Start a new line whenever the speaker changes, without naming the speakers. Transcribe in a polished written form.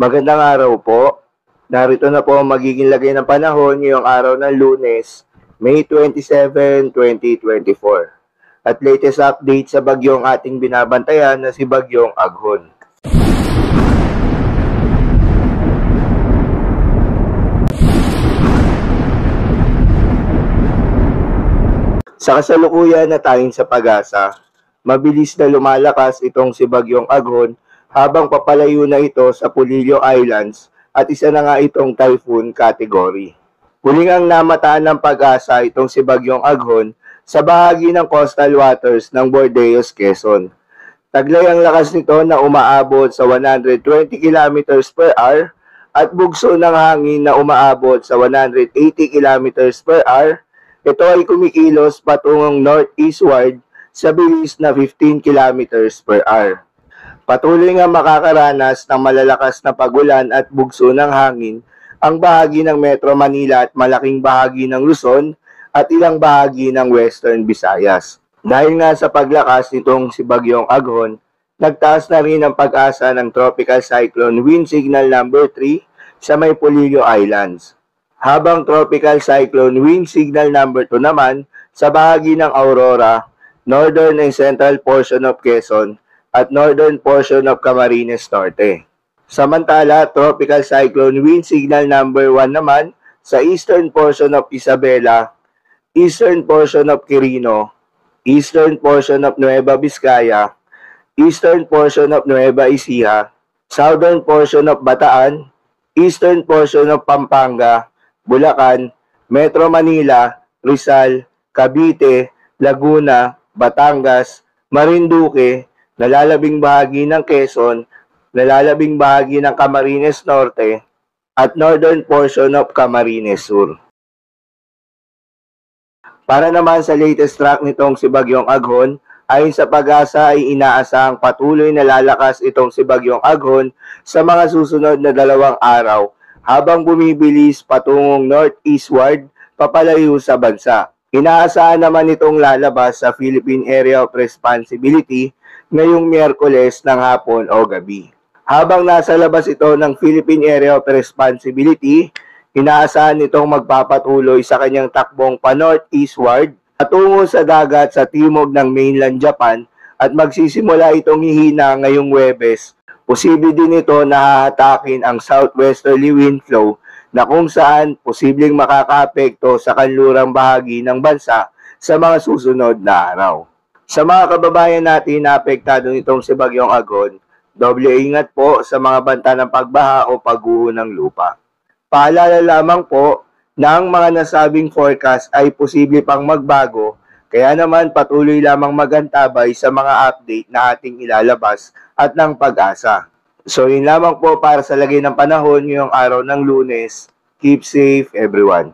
Magandang araw po. Narito na po ang magiging lagay ng panahon ngayong araw ng Lunes, May 27, 2024. At latest update sa bagyong ating binabantayan na si Bagyong Aghon. Sa kasalukuyan na tayong sa pag-asa, mabilis na lumalakas itong si Bagyong Aghon habang papalayo na ito sa Polillo Islands at isa na nga itong typhoon category. Huling ang namataan ng pag-asa itong si Bagyong Aghon sa bahagi ng coastal waters ng Bordeos, Quezon. Taglay ang lakas nito na umaabot sa 120 km per hour at bugso ng hangin na umaabot sa 180 km per hour. Ito ay kumikilos patungong northeastward sa bilis na 15 km per hour. Patuloy nga makakaranas ng malalakas na pagulan at bugso ng hangin ang bahagi ng Metro Manila at malaking bahagi ng Luzon at ilang bahagi ng Western Visayas. Dahil nga sa paglakas nitong si Bagyong Aghon, nagtaas na rin ang pag-asa ng Tropical Cyclone Wind Signal number 3 sa may Polillo Islands. Habang Tropical Cyclone Wind Signal number 2 naman sa bahagi ng Aurora, northern and central portion of Quezon at northern portion of Camarines Norte. Samantala, Tropical Cyclone Wind Signal number 1 naman sa eastern portion of Isabela, eastern portion of Quirino, eastern portion of Nueva Vizcaya, eastern portion of Nueva Ecija, southern portion of Bataan, eastern portion of Pampanga, Bulacan, Metro Manila, Rizal, Cavite, Laguna, Batangas, Marinduque, nalalabing bahagi ng Quezon, nalalabing bahagi ng Camarines Norte, at northern portion of Camarines Sur. Para naman sa latest track nitong si Bagyong Aghon, ayon sa pag-asa ay inaasahang patuloy na lalakas itong si Bagyong Aghon sa mga susunod na 2 araw habang bumibilis patungong northeastward papalayo sa bansa. Inaasahan naman itong lalabas sa Philippine Area of Responsibility ngayong Miyerkules ng hapon o gabi. Habang nasa labas ito ng Philippine Area of Responsibility, inaasahan itong magpapatuloy sa kanyang takbong pa-northeastward patungo sa dagat sa timog ng mainland Japan at magsisimula itong hihina ngayong Huwebes. Posible din ito na hahatakin ang southwesterly wind flow na kung saan posibleng makakaapekto sa kanlurang bahagi ng bansa sa mga susunod na araw. Sa mga kababayan natin na apektado nitong si Bagyong Aghon, doble ingat po sa mga banta ng pagbaha o pagguho ng lupa. Paalala lamang po na ang mga nasabing forecast ay posible pang magbago, kaya naman patuloy lamang magantabay sa mga update na ating ilalabas at ng pag-asa. So yun lamang po para sa lagay ng panahon ngayong araw ng Lunes. Keep safe everyone.